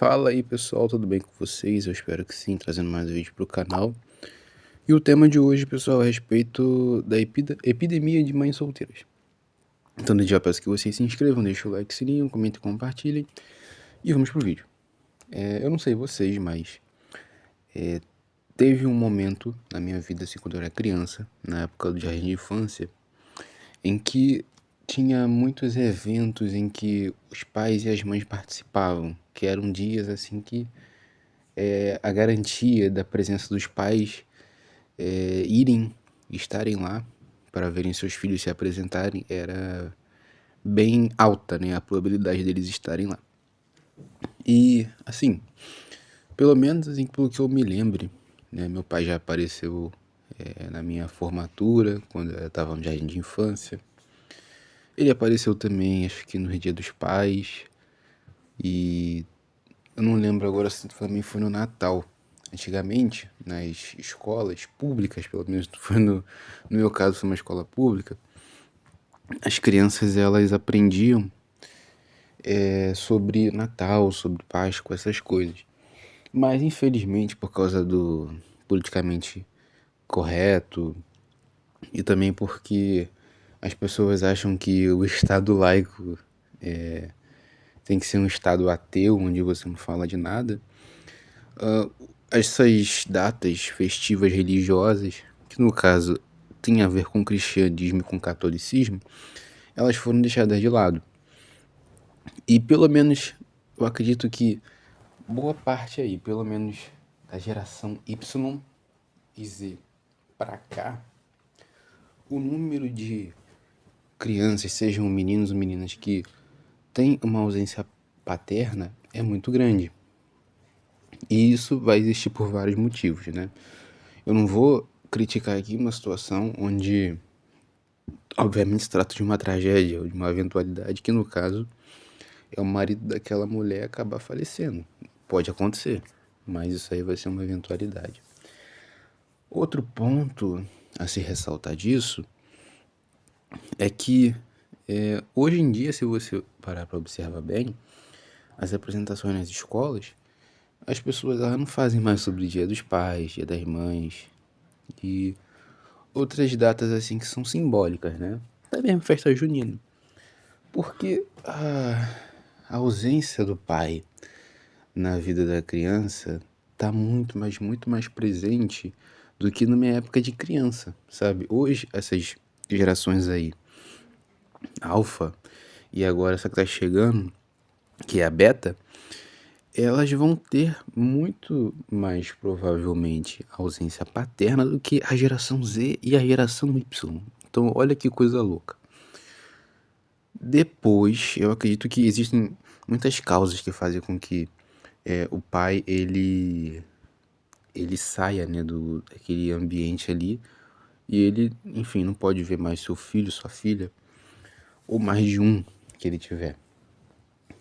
Fala aí pessoal, tudo bem com vocês? Eu espero que sim, trazendo mais um vídeo para o canal. E o tema de hoje, pessoal, é a respeito da epidemia de mães solteiras. Então, desde já peço que vocês se inscrevam, deixem o like, sininho, comentem, compartilhem. E vamos pro vídeo. Eu não sei vocês, mas teve um momento na minha vida, assim, quando eu era criança, na época do jardim de infância, em que tinha muitos eventos em que os pais e as mães participavam, que eram dias assim que a garantia da presença dos pais estarem lá para verem seus filhos se apresentarem era bem alta, né? A probabilidade deles estarem lá. E, assim, pelo menos assim, pelo que eu me lembre, né? Meu pai já apareceu na minha formatura, quando eu estava no jardim de infância. Ele apareceu também, acho que no Dia dos Pais. E eu não lembro agora se também foi no Natal. Antigamente, nas escolas públicas, pelo menos no meu caso foi uma escola pública, as crianças elas aprendiam sobre Natal, sobre Páscoa, essas coisas. Mas infelizmente, por causa do politicamente correto e também porque as pessoas acham que o Estado laico tem que ser um Estado ateu, onde você não fala de nada, essas datas festivas religiosas, que no caso tem a ver com cristianismo e com catolicismo, elas foram deixadas de lado. E pelo menos eu acredito que boa parte aí, pelo menos da geração Y e Z para cá, o número de crianças, sejam meninos ou meninas, que têm uma ausência paterna é muito grande. E isso vai existir por vários motivos, né? Eu não vou criticar aqui uma situação onde, obviamente, se trata de uma tragédia ou de uma eventualidade que, no caso, é o marido daquela mulher acabar falecendo. Pode acontecer, mas isso aí vai ser uma eventualidade. Outro ponto a se ressaltar disso é que hoje em dia, se você parar para observar bem, as apresentações nas escolas, as pessoas elas não fazem mais sobre o Dia dos Pais, Dia das Mães e outras datas assim que são simbólicas, né? Até mesmo festa junina. Porque a ausência do pai na vida da criança tá muito mais presente do que na minha época de criança, sabe? Hoje, essas gerações aí, alfa, e agora essa que tá chegando, que é a beta, elas vão ter muito mais provavelmente ausência paterna do que a geração Z e a geração Y. Então, olha que coisa louca. Depois, eu acredito que existem muitas causas que fazem com que o pai ele saia, né, daquele ambiente ali e ele, enfim, não pode ver mais seu filho, sua filha, ou mais de um que ele tiver.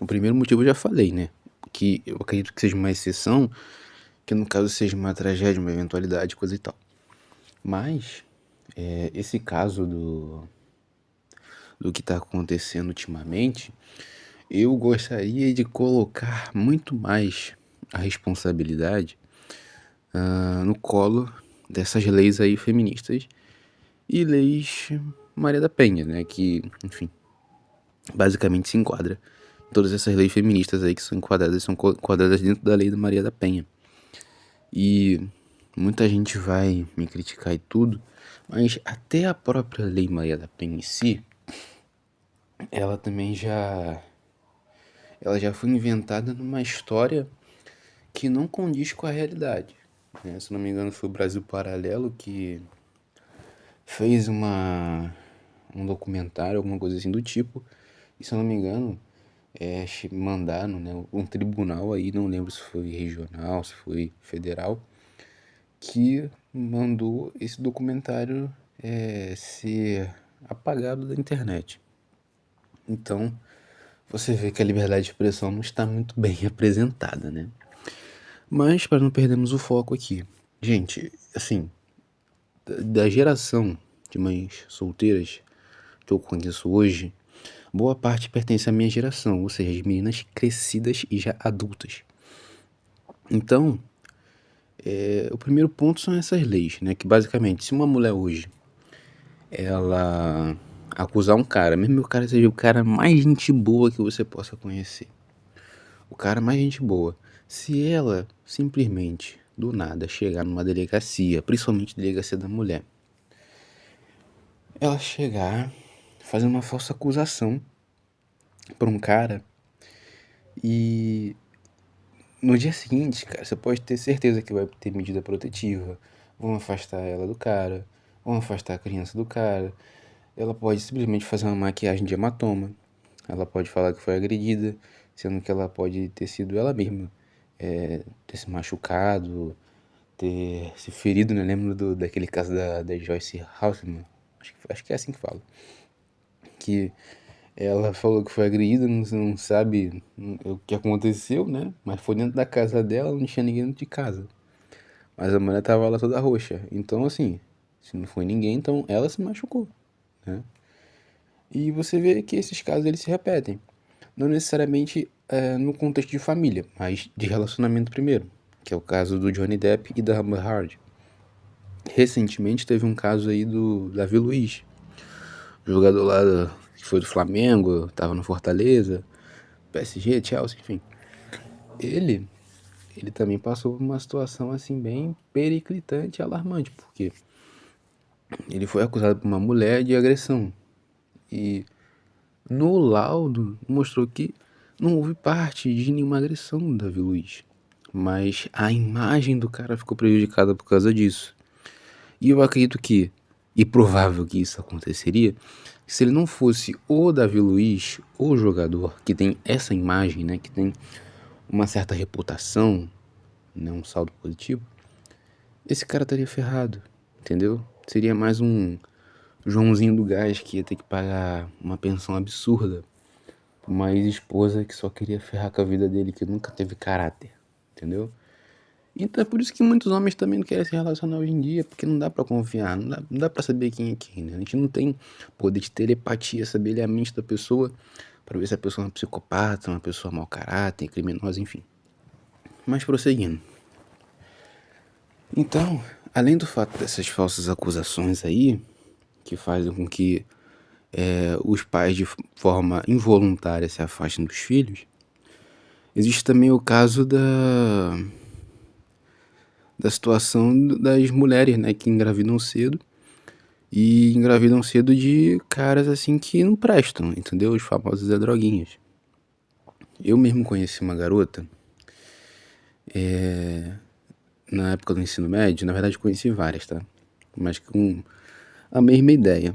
O primeiro motivo eu já falei, né, que eu acredito que seja uma exceção, que no caso seja uma tragédia, uma eventualidade, coisa e tal. Mas esse caso do que está acontecendo ultimamente, eu gostaria de colocar muito mais a responsabilidade no colo dessas leis aí feministas e leis Maria da Penha, né? Que, enfim, basicamente se enquadra em todas essas leis feministas aí que são enquadradas dentro da lei da Maria da Penha. E muita gente vai me criticar e tudo, mas até a própria lei Maria da Penha em si, ela também ela já foi inventada numa história que não condiz com a realidade, né? Se não me engano foi o Brasil Paralelo que fez um documentário, alguma coisa assim do tipo, e se eu não me engano mandaram, né, um tribunal aí, não lembro se foi regional, se foi federal, que mandou esse documentário ser apagado da internet. Então, você vê que a liberdade de expressão não está muito bem representada, né? Mas, para não perdermos o foco aqui, gente, assim, da geração de mães solteiras que eu conheço hoje, boa parte pertence à minha geração, ou seja, as meninas crescidas e já adultas. Então, o primeiro ponto são essas leis, né? Que basicamente, se uma mulher hoje, ela acusar um cara, mesmo que o cara seja o cara mais gente boa que você possa conhecer, o cara mais gente boa, se ela simplesmente, do nada, chegar numa delegacia, principalmente delegacia da mulher, ela chegar, fazer uma falsa acusação pra um cara e no dia seguinte, cara, você pode ter certeza que vai ter medida protetiva. Vão afastar ela do cara, vão afastar a criança do cara. Ela pode simplesmente fazer uma maquiagem de hematoma. Ela pode falar que foi agredida, sendo que ela pode ter sido ela mesma. Ter se machucado, ter se ferido, né? Lembro daquele caso da Joyce Houseman. Acho que é assim que fala. Que ela falou que foi agredida, não sabe o que aconteceu, né? Mas foi dentro da casa dela, não tinha ninguém dentro de casa. Mas a mulher tava lá toda roxa. Então, assim, se não foi ninguém, então ela se machucou, né? E você vê que esses casos eles se repetem. Não necessariamente no contexto de família, mas de relacionamento primeiro. Que é o caso do Johnny Depp e da Amber Heard. Recentemente teve um caso aí do Davi Luiz, jogador lá que foi do Flamengo, tava no Fortaleza, PSG, Chelsea, enfim. Ele, ele também passou por uma situação assim bem periclitante e alarmante, porque ele foi acusado por uma mulher de agressão. E no laudo mostrou que não houve parte de nenhuma agressão do Davi Luiz. Mas a imagem do cara ficou prejudicada por causa disso. E eu acredito que, e provável que isso aconteceria, se ele não fosse o Davi Luiz, o jogador que tem essa imagem, né, que tem uma certa reputação, né, um saldo positivo, esse cara estaria ferrado, entendeu? Seria mais um Joãozinho do Gás que ia ter que pagar uma pensão absurda pra uma ex-esposa que só queria ferrar com a vida dele, que nunca teve caráter, entendeu? Então é por isso que muitos homens também não querem se relacionar hoje em dia, porque não dá pra confiar, não dá pra saber quem é quem, né? A gente não tem poder de telepatia, saber ler a mente da pessoa pra ver se a pessoa é uma psicopata, uma pessoa mau caráter, criminosa, enfim. Mas prosseguindo. Então, além do fato dessas falsas acusações aí, que fazem com que os pais de forma involuntária se afastem dos filhos, existe também o caso da situação das mulheres, né, que engravidam cedo e engravidam cedo de caras assim que não prestam, entendeu? Os famosos Zé Droguinhas. Eu mesmo conheci uma garota na época do ensino médio, na verdade conheci várias, tá? Mas com a mesma ideia.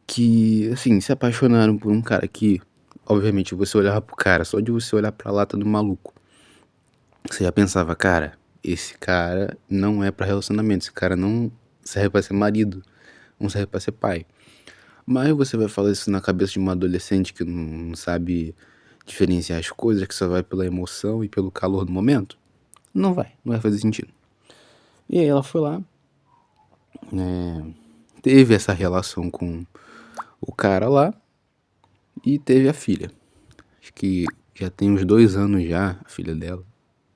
Que, assim, se apaixonaram por um cara que, obviamente, você olhava pro cara, só de você olhar pra lata do maluco, você já pensava, cara, esse cara não é pra relacionamento, esse cara não serve pra ser marido, não serve pra ser pai. Mas você vai falar isso na cabeça de uma adolescente que não sabe diferenciar as coisas, que só vai pela emoção e pelo calor do momento? Não vai fazer sentido. E aí ela foi lá, teve essa relação com o cara lá e teve a filha. Acho que já tem uns 2 anos já, a filha dela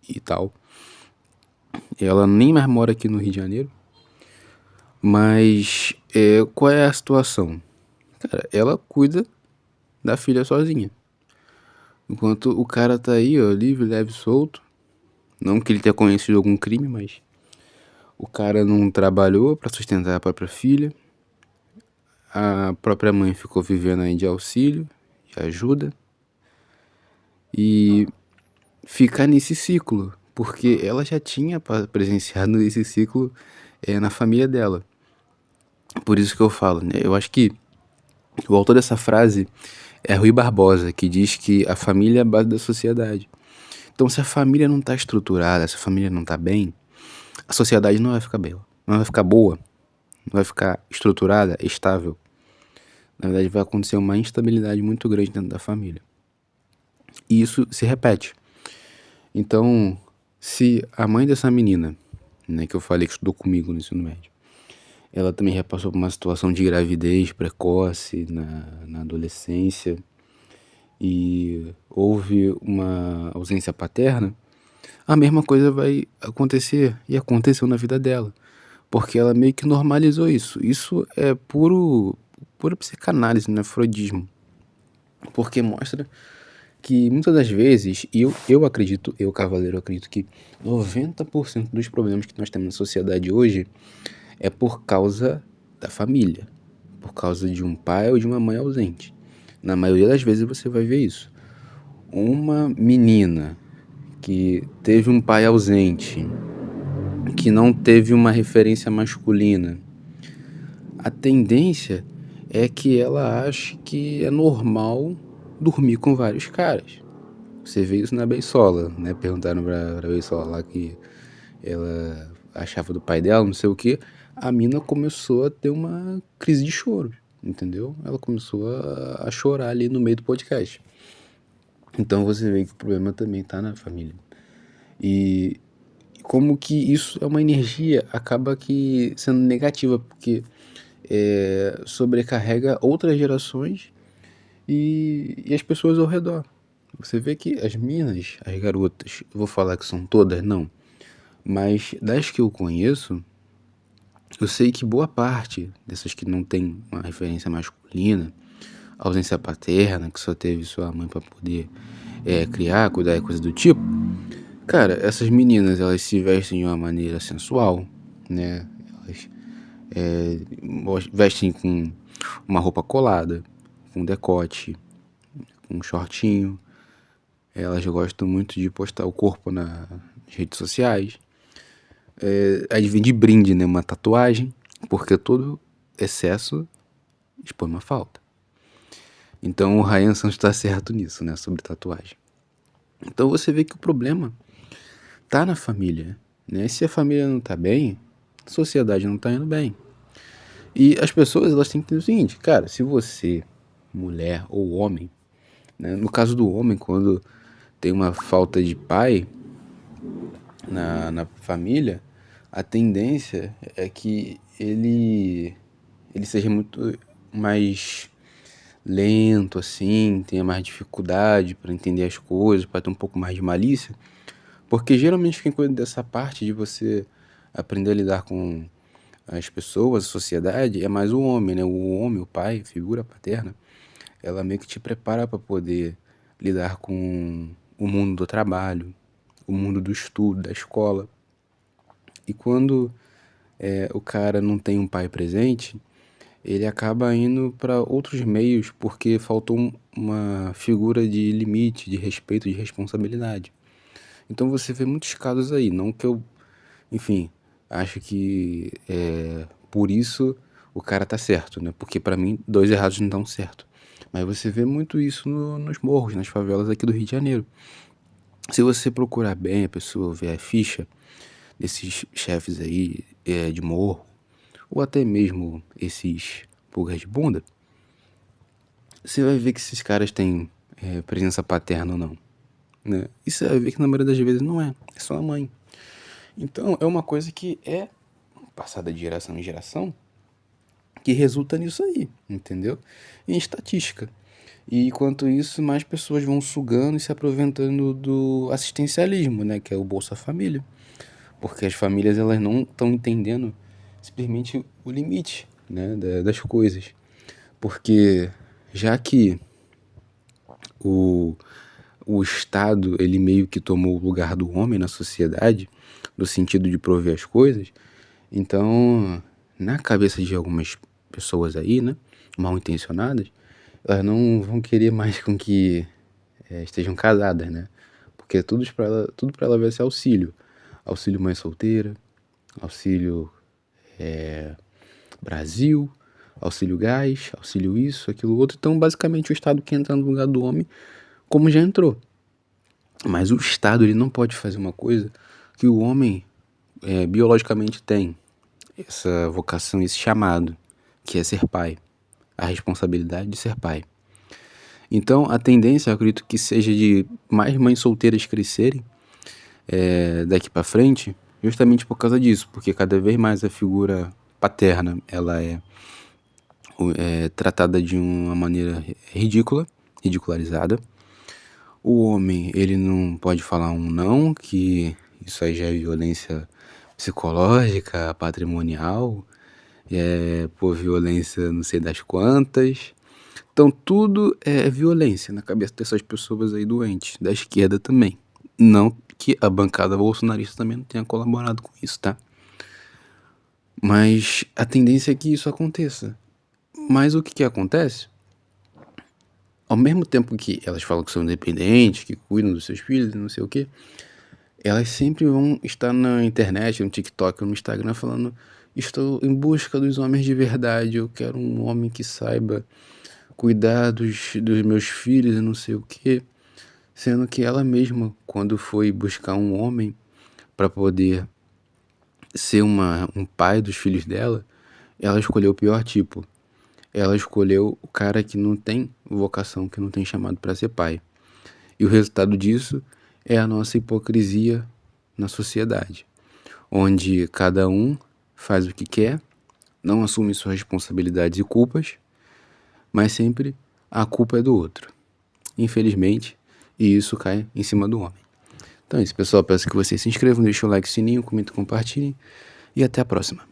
e tal. Ela nem mais mora aqui no Rio de Janeiro. Mas qual é a situação? Cara, ela cuida da filha sozinha. Enquanto o cara tá aí, ó, livre, leve, solto. Não que ele tenha conhecido algum crime, mas o cara não trabalhou pra sustentar a própria filha. A própria mãe ficou vivendo aí de auxílio, de ajuda. E ficar nesse ciclo, porque ela já tinha presenciado esse ciclo na família dela. Por isso que eu falo, né? Eu acho que o autor dessa frase é Rui Barbosa, que diz que a família é a base da sociedade. Então, se a família não está estruturada, se a família não está bem, a sociedade não vai ficar bem, não vai ficar boa, não vai ficar estruturada, estável. Na verdade, vai acontecer uma instabilidade muito grande dentro da família. E isso se repete. Então, se a mãe dessa menina, né, que eu falei que estudou comigo no ensino médio, ela também já passou por uma situação de gravidez precoce na adolescência e houve uma ausência paterna, a mesma coisa vai acontecer e aconteceu na vida dela, porque ela meio que normalizou isso. Isso é pura psicanálise, né? Freudismo, porque mostra que muitas das vezes, e eu acredito, eu cavaleiro, acredito que 90% dos problemas que nós temos na sociedade hoje é por causa da família, por causa de um pai ou de uma mãe ausente. Na maioria das vezes você vai ver isso. Uma menina que teve um pai ausente, que não teve uma referência masculina, a tendência é que ela ache que é normal dormir com vários caras. Você vê isso na Beisola, né? Perguntaram pra Beisola lá que ela achava do pai dela, não sei o que. A mina começou a ter uma crise de choro, entendeu? Ela começou a chorar ali no meio do podcast. Então você vê que o problema também tá na família. E como que isso é uma energia, acaba que sendo negativa, porque sobrecarrega outras gerações e as pessoas ao redor. Você vê que as minas, as garotas, eu vou falar que são todas, não, mas das que eu conheço, eu sei que boa parte dessas que não tem uma referência masculina, ausência paterna, que só teve sua mãe para poder criar, cuidar e coisa do tipo, cara, essas meninas, elas se vestem de uma maneira sensual, né? Elas vestem com uma roupa colada, com decote, com um shortinho. Elas gostam muito de postar o corpo nas redes sociais. Aí vem de brinde, né? Uma tatuagem, porque todo excesso expõe uma falta. Então o Ryan Santos está certo nisso, né? Sobre tatuagem. Então você vê que o problema tá na família, né? E se a família não tá bem, a sociedade não tá indo bem. E as pessoas, elas têm que entender o seguinte, cara, se você, mulher ou homem, né? No caso do homem, quando tem uma falta de pai na família, a tendência é que ele seja muito mais lento, assim, tenha mais dificuldade para entender as coisas, para ter um pouco mais de malícia, porque geralmente quem cuida dessa parte de você aprender a lidar com as pessoas, a sociedade, é mais o homem, né? O homem, o pai, figura paterna, ela meio que te prepara para poder lidar com o mundo do trabalho, o mundo do estudo, da escola. E quando o cara não tem um pai presente, ele acaba indo para outros meios porque faltou uma figura de limite, de respeito, de responsabilidade. Então você vê muitos casos aí, não que eu, enfim, acho que por isso o cara tá certo, né? Porque para mim dois errados não dão certo. Mas você vê muito isso nos morros, nas favelas aqui do Rio de Janeiro. Se você procurar bem, a pessoa ver a ficha desses chefes aí de morro, ou até mesmo esses pulgas de bunda, você vai ver que esses caras têm presença paterna ou não, né? E você vai ver que na maioria das vezes não é só a mãe. Então é uma coisa que é passada de geração em geração, que resulta nisso aí, entendeu? Em estatística. E enquanto isso, mais pessoas vão sugando e se aproveitando do assistencialismo, né? Que é o Bolsa Família. Porque as famílias, elas não estão entendendo simplesmente o limite, né? Das coisas. Porque já que o, o Estado, ele meio que tomou o lugar do homem na sociedade, no sentido de prover as coisas, então, na cabeça de algumas pessoas aí, né, mal intencionadas, elas não vão querer mais com que estejam casadas, né? Porque tudo para ela vai ser auxílio. Auxílio mãe solteira, auxílio Brasil, auxílio gás, auxílio isso, aquilo outro. Então, basicamente, o Estado quer entrar no lugar do homem, como já entrou. Mas o Estado, ele não pode fazer uma coisa que o homem biologicamente tem. Essa vocação, esse chamado, que é ser pai. A responsabilidade de ser pai. Então, a tendência, eu acredito que seja de mais mães solteiras crescerem daqui para frente, justamente por causa disso, porque cada vez mais a figura paterna, ela é tratada de uma maneira ridicularizada. O homem, ele não pode falar um não, que isso aí já é violência psicológica, patrimonial, por violência não sei das quantas. Então tudo é violência na cabeça dessas pessoas aí doentes, da esquerda também. Não que a bancada bolsonarista também não tenha colaborado com isso, tá? Mas a tendência é que isso aconteça. Mas o que que acontece? Ao mesmo tempo que elas falam que são independentes, que cuidam dos seus filhos e não sei o quê, elas sempre vão estar na internet, no TikTok, no Instagram falando: estou em busca dos homens de verdade, eu quero um homem que saiba cuidar dos meus filhos e não sei o quê. Sendo que ela mesma, quando foi buscar um homem para poder ser um pai dos filhos dela, ela escolheu o pior tipo. Ela escolheu o cara que não tem vocação, que não tem chamado para ser pai. E o resultado disso é a nossa hipocrisia na sociedade, onde cada um faz o que quer, não assume suas responsabilidades e culpas, mas sempre a culpa é do outro. Infelizmente, e isso cai em cima do homem. Então é isso, pessoal. Peço que vocês se inscrevam, deixem o like, sininho, comentem, compartilhem e até a próxima.